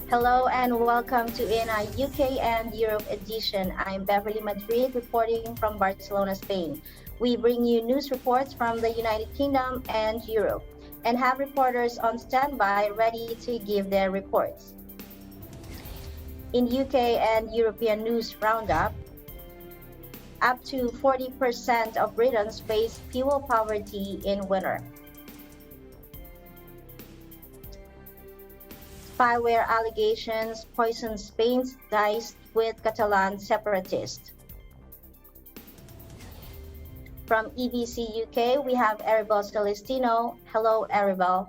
Hello and welcome to INA UK and Europe edition. I'm Beverly Madrid reporting from Barcelona, Spain. We bring you news reports from the United Kingdom and Europe and have reporters on standby ready to give their reports. In UK and European news roundup, up to 40% of Britons face fuel poverty in winter. Spyware allegations poison Spain's ties with Catalan separatists. From EBC UK, we have Aribel Celestino. Hello, Aribel.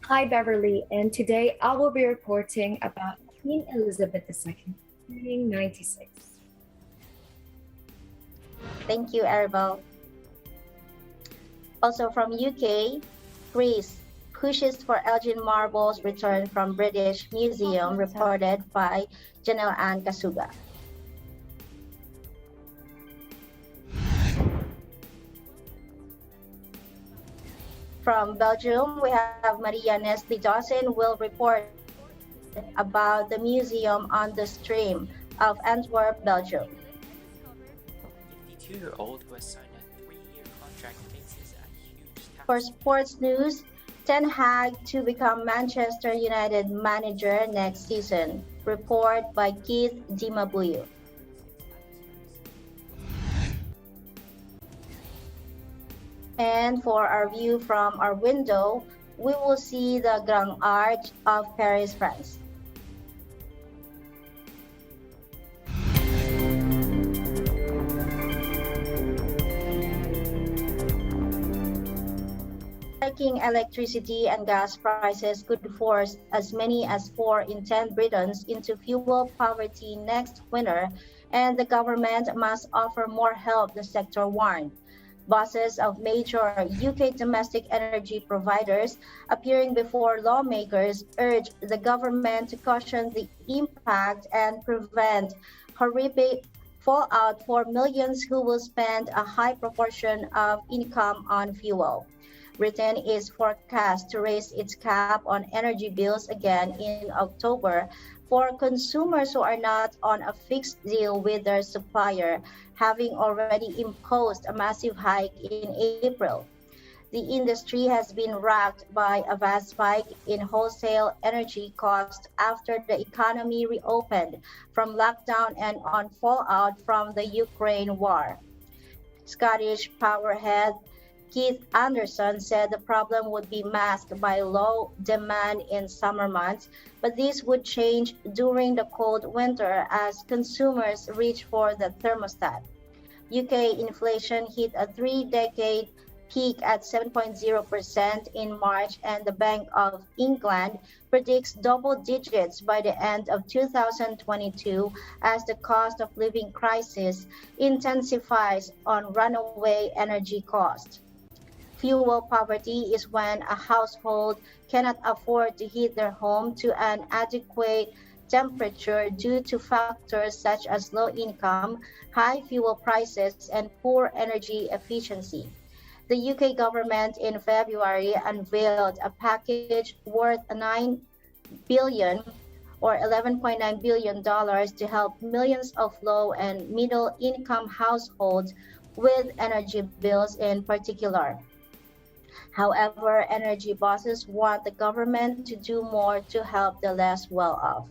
Hi, Beverly, and today I will be reporting about Queen Elizabeth II turning 96. Thank you, Aribel. Also from UK, Greece pushes for Elgin Marble's return from British Museum, reported by Janelle Ann Kasuga. From Belgium, we have Maria Nestle Dawson will report about the museum on the stream of Antwerp, Belgium. 52-year-old who has signed a 3-year contract faces a huge tax. For sports news, Ten Hag to become Manchester United manager next season. Report by Keith Dimabuyo. And for our view from our window, we will see the Grand Arch of Paris, France. Spiking electricity and gas prices could force as many as 4 in 10 Britons into fuel poverty next winter, and the government must offer more help, the sector warned. Bosses of major UK domestic energy providers appearing before lawmakers urged the government to caution the impact and prevent horrific fallout for millions who will spend a high proportion of income on fuel. Britain is forecast to raise its cap on energy bills again in October for consumers who are not on a fixed deal with their supplier, having already imposed a massive hike in April. The industry has been racked by a vast spike in wholesale energy costs after the economy reopened from lockdown and on fallout from the Ukraine war. Scottish power head Keith Anderson said the problem would be masked by low demand in summer months, but this would change during the cold winter as consumers reach for the thermostat. UK inflation hit a 3-decade peak at 7.0% in March, and the Bank of England predicts double digits by the end of 2022 as the cost of living crisis intensifies on runaway energy costs. Fuel poverty is when a household cannot afford to heat their home to an adequate temperature due to factors such as low income, high fuel prices, and poor energy efficiency. The UK government in February unveiled a package worth $9 billion or $11.9 billion to help millions of low and middle income households with energy bills in particular. However, energy bosses want the government to do more to help the less well-off.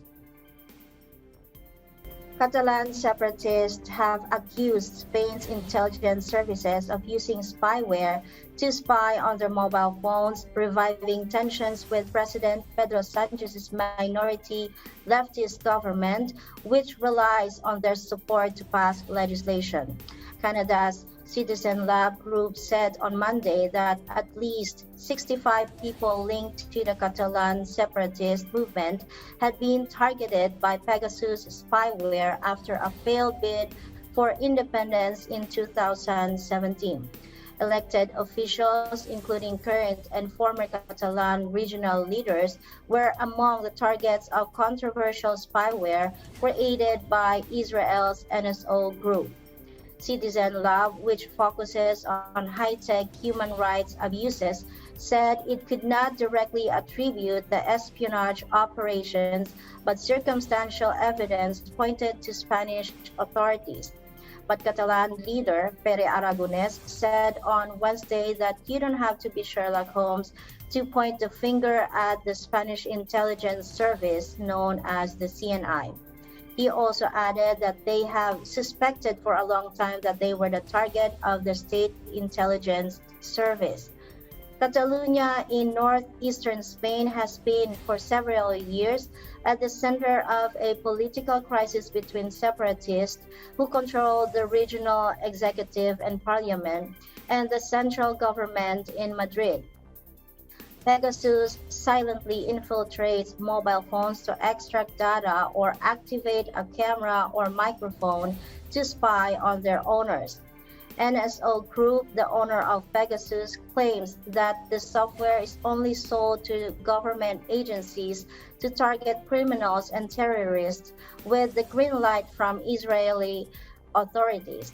Catalan separatists have accused Spain's intelligence services of using spyware to spy on their mobile phones, reviving tensions with President Pedro Sanchez's minority leftist government, which relies on their support to pass legislation. Canada's Citizen Lab Group said on Monday that at least 65 people linked to the Catalan separatist movement had been targeted by Pegasus spyware after a failed bid for independence in 2017. Elected officials, including current and former Catalan regional leaders, were among the targets of controversial spyware created by Israel's NSO group. Citizen Lab, which focuses on high-tech human rights abuses, said it could not directly attribute the espionage operations, but circumstantial evidence pointed to Spanish authorities. But Catalan leader Pere Aragonés said on Wednesday that you don't have to be Sherlock Holmes to point the finger at the Spanish intelligence service known as the CNI. He also added that they have suspected for a long time that they were the target of the state intelligence service. Catalonia in northeastern Spain has been for several years at the center of a political crisis between separatists who control the regional executive and parliament and the central government in Madrid. Pegasus silently infiltrates mobile phones to extract data or activate a camera or microphone to spy on their owners. NSO Group, the owner of Pegasus, claims that the software is only sold to government agencies to target criminals and terrorists with the green light from Israeli authorities.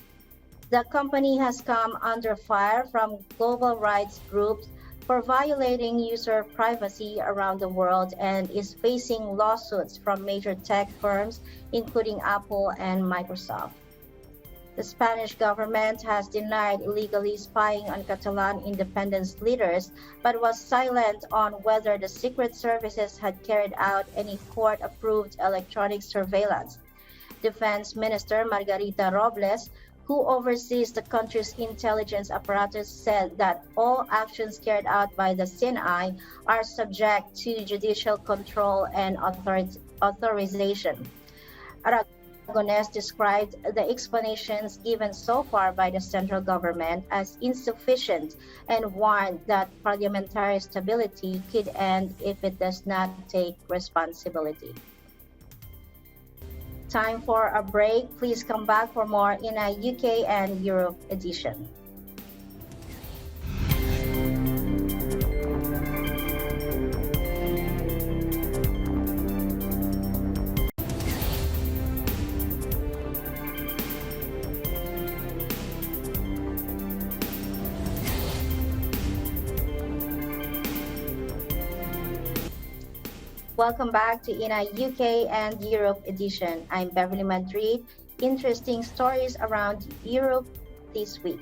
The company has come under fire from global rights groups for violating user privacy around the world and is facing lawsuits from major tech firms, including Apple and Microsoft. The Spanish government has denied illegally spying on Catalan independence leaders, but was silent on whether the secret services had carried out any court-approved electronic surveillance. Defense Minister Margarita Robles, who oversees the country's intelligence apparatus, said that all actions carried out by the CNI are subject to judicial control and authorization. Aragonés described the explanations given so far by the central government as insufficient and warned that parliamentary stability could end if it does not take responsibility. Time for a break. Please come back for more in a UK and Europe edition. Welcome back to INA UK and Europe edition. I'm Beverly Madrid. Interesting stories around Europe this week.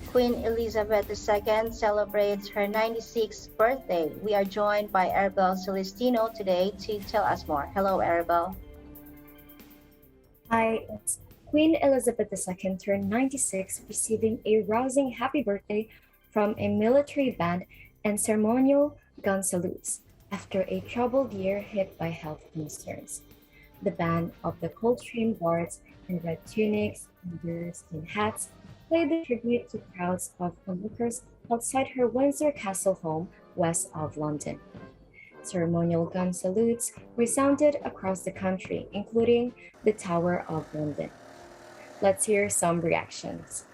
Queen Elizabeth II celebrates her 96th birthday. We are joined by Arabelle Celestino today to tell us more. Hello, Arabelle. Hi, it's Queen Elizabeth II turned 96, receiving a rousing happy birthday from a military band and ceremonial gun salutes after a troubled year hit by health concerns. The band of the Coldstream Guards in red tunics and deerskin hats played the tribute to crowds of onlookers outside her Windsor Castle home west of London. Ceremonial gun salutes resounded across the country, including the Tower of London. Let's hear some reactions.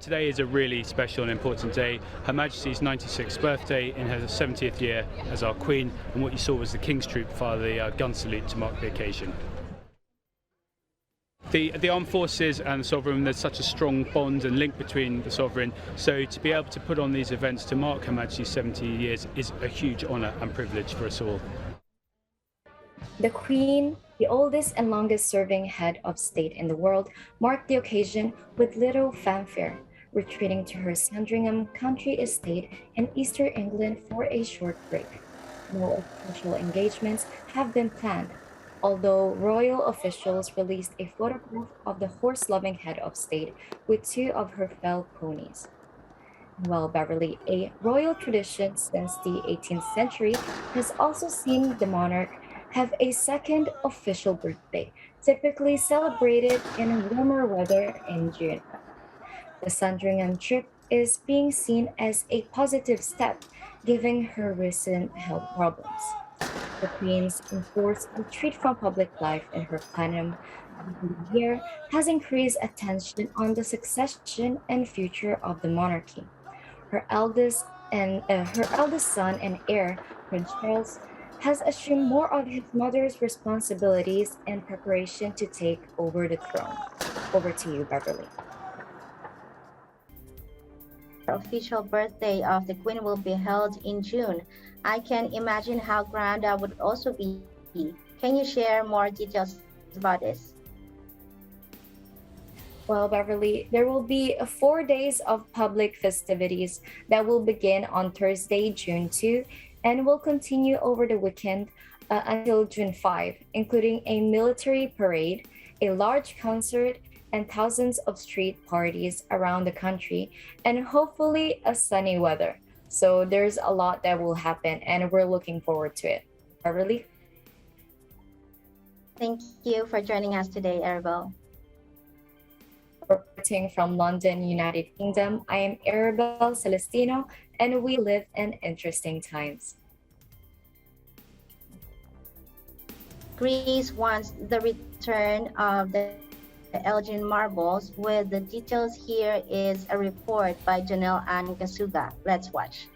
Today is a really special and important day. Her Majesty's 96th birthday in her 70th year as our Queen, and what you saw was the King's Troop fire the gun salute to mark the occasion. The armed forces and the sovereign, there's such a strong bond and link between the sovereign, so to be able to put on these events to mark Her Majesty's 70 years is a huge honour and privilege for us all. The Queen, the oldest and longest serving head of state in the world, marked the occasion with little fanfare, retreating to her Sandringham country estate in East England for a short break. No official engagements have been planned, although royal officials released a photograph of the horse-loving head of state with two of her fell ponies. Well, Beverly, a royal tradition since the 18th century has also seen the monarch have a second official birthday, typically celebrated in warmer weather in June. The Sandringham trip is being seen as a positive step, given her recent health problems. The Queen's enforced retreat from public life in her platinum year has increased attention on the succession and future of the monarchy. Her eldest son and heir, Prince Charles, has assumed more of his mother's responsibilities in preparation to take over the throne. Over to you, Beverly. The official birthday of the Queen will be held in June. I can imagine how grand that would also be. Can you share more details about this? Well, Beverly, there will be 4 days of public festivities that will begin on Thursday, June 2, and will continue over the weekend until June 5, including a military parade, a large concert, and thousands of street parties around the country, and hopefully a sunny weather. So there's a lot that will happen, and we're looking forward to it. Beverly? Thank you for joining us today, Arabelle. Reporting from London, United Kingdom, I am Arabelle Celestino, and we live in interesting times. Greece wants the return of the Elgin marbles. With the details, here is a report by Janelle and Kasuga. Let's watch.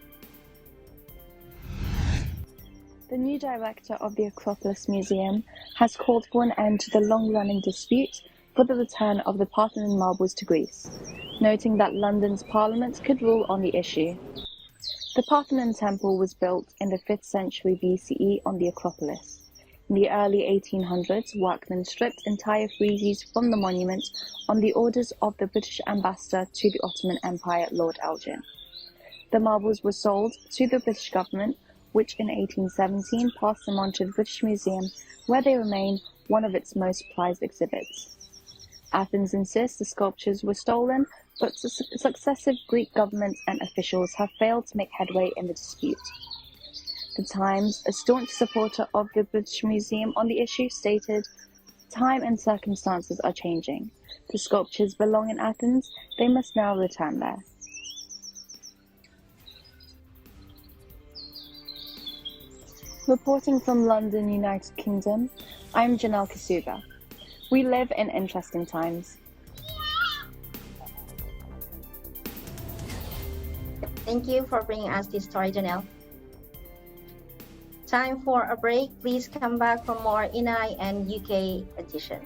The new director of the Acropolis Museum has called for an end to the long-running dispute for the return of the Parthenon marbles to Greece, noting that London's Parliament could rule on the issue. The Parthenon temple was built in the 5th century BCE on the Acropolis. In the early 1800s, workmen stripped entire friezes from the monument on the orders of the British ambassador to the Ottoman Empire, Lord Elgin. The marbles were sold to the British government, which in 1817 passed them on to the British Museum, where they remain one of its most prized exhibits. Athens insists the sculptures were stolen, but successive Greek governments and officials have failed to make headway in the dispute. The Times, a staunch supporter of the British Museum on the issue, stated, "Time and circumstances are changing. The sculptures belong in Athens, they must now return there." Reporting from London, United Kingdom, I'm Janelle Kasuga. We live in interesting times. Thank you for bringing us this story, Janelle. Time for a break. Please come back for more INAI and UK edition.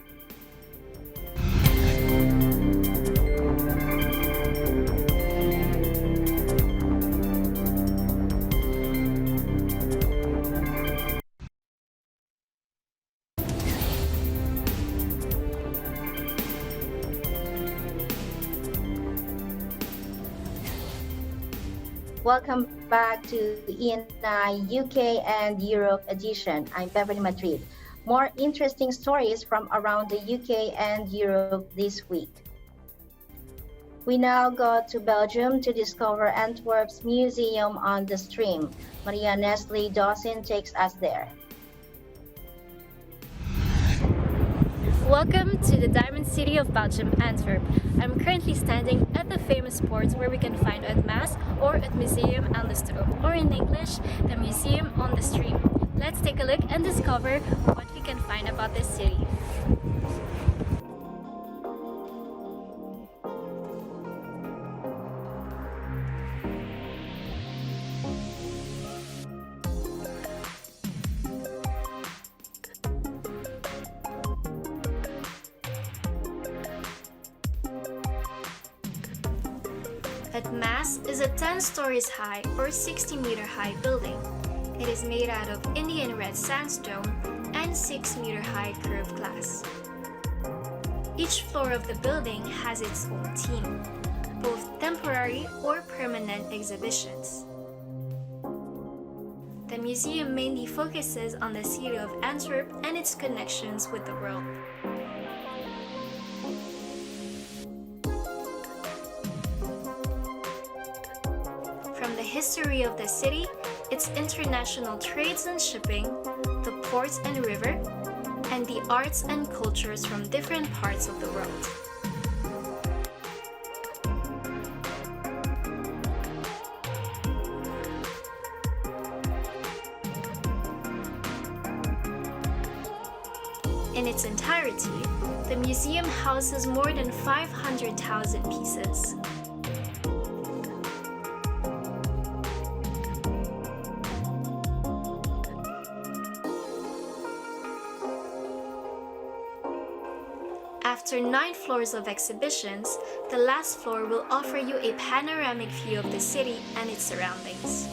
Welcome back to ENI UK and Europe edition. I'm Beverly Madrid. More interesting stories from around the UK and Europe this week. We now go to Belgium to discover Antwerp's Museum on the Stream. Maria Nestle Dawson takes us there. Welcome to the Diamond City of Belgium, Antwerp. I'm currently standing at the famous port where we can find Het Maas or Het Museum aan de Stroom, or in English, the Museum on the Stream. Let's take a look and discover what we can find about this city. Het Maas is a 10 stories high or 60-meter high building. It is made out of Indian red sandstone and 6-meter high curved glass. Each floor of the building has its own theme, both temporary or permanent exhibitions. The museum mainly focuses on the city of Antwerp and its connections with the world. From the history of the city, its international trades and shipping, the ports and river, and the arts and cultures from different parts of the world. In its entirety, the museum houses more than 500,000 pieces. After 9 floors of exhibitions, the last floor will offer you a panoramic view of the city and its surroundings.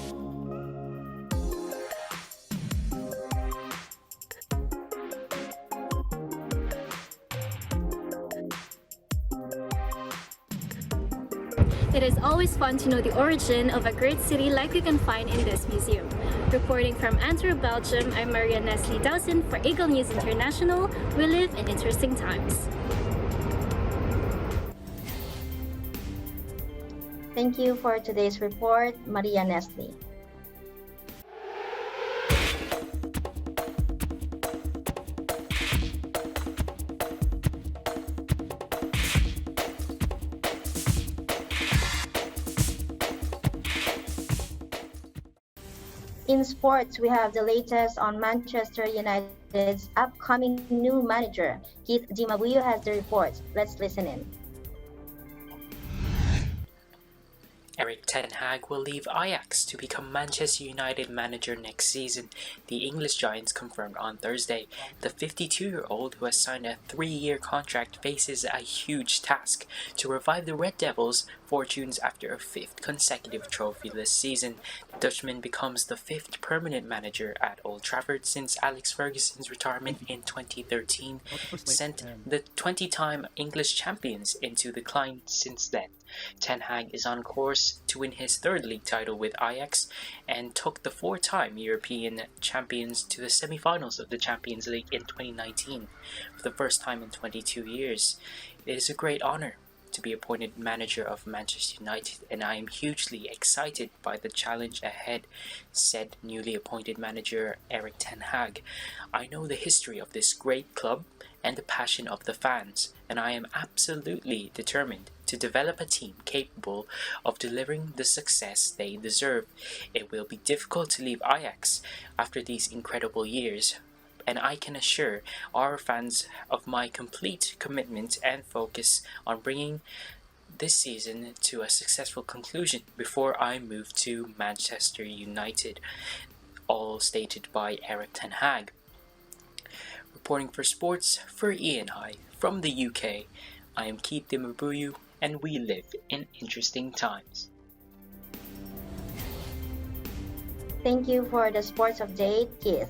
It is always fun to know the origin of a great city like we can find in this museum. Reporting from Antwerp, Belgium, I'm Maria Nestle Dawson for Eagle News International. We live in interesting times. Thank you for today's report, Maria Nestle. In sports, we have the latest on Manchester United's upcoming new manager. Keith Dimabuyo has the report. Let's listen in. Erik ten Hag will leave Ajax to become Manchester United manager next season, the English Giants confirmed on Thursday. The 52-year-old, who has signed a 3-year contract, faces a huge task to revive the Red Devils' fortunes after a 5th consecutive trophy this season. The Dutchman becomes the 5th permanent manager at Old Trafford since Alex Ferguson's retirement in 2013 sent the 20-time English champions into decline since then. Ten Hag is on course to win his 3rd league title with Ajax and took the 4-time European champions to the semi-finals of the Champions League in 2019 for the first time in 22 years. It is a great honour to be appointed manager of Manchester United, and I am hugely excited by the challenge ahead, said newly appointed manager Erik ten Hag. I know the history of this great club and the passion of the fans, and I am absolutely determined to develop a team capable of delivering the success they deserve. It will be difficult to leave Ajax after these incredible years, and I can assure our fans of my complete commitment and focus on bringing this season to a successful conclusion before I move to Manchester United, all stated by Erik ten Hag. Reporting for sports for ENI from the UK, I am Keith Dimabuyu, and we live in interesting times. Thank you for the sports update, Keith.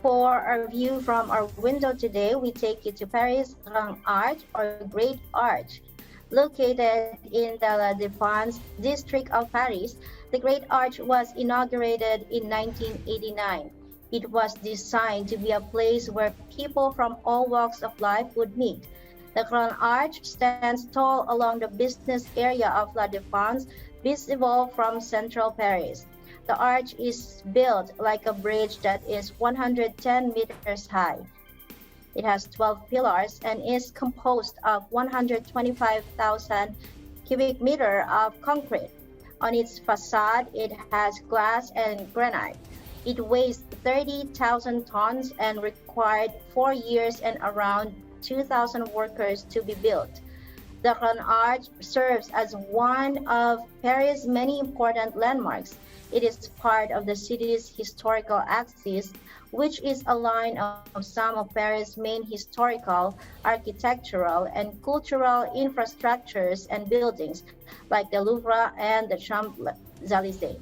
For our view from our window today, we take you to Paris' Grand Arch, or Great Arch. Located in the La Défense district of Paris, the Great Arch was inaugurated in 1989. It was designed to be a place where people from all walks of life would meet. The Grand Arch stands tall along the business area of La Défense, visible from central Paris. The arch is built like a bridge that is 110 meters high. It has 12 pillars and is composed of 125,000 cubic meters of concrete. On its facade, it has glass and granite. It weighs 30,000 tons and required 4 years and around 2,000 workers to be built. The Grand Arch serves as one of Paris' many important landmarks. It is part of the city's historical axis, which is a line of some of Paris' main historical, architectural, and cultural infrastructures and buildings, like the Louvre and the Champs-Élysées.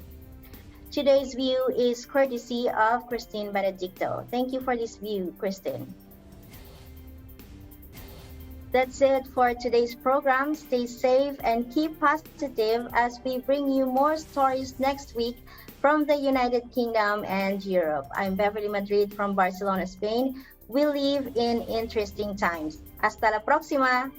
Today's view is courtesy of Christine Benedicto. Thank you for this view, Christine. That's it for today's program. Stay safe and keep positive as we bring you more stories next week from the United Kingdom and Europe. I'm Beverly Madrid from Barcelona, Spain. We live in interesting times. Hasta la próxima!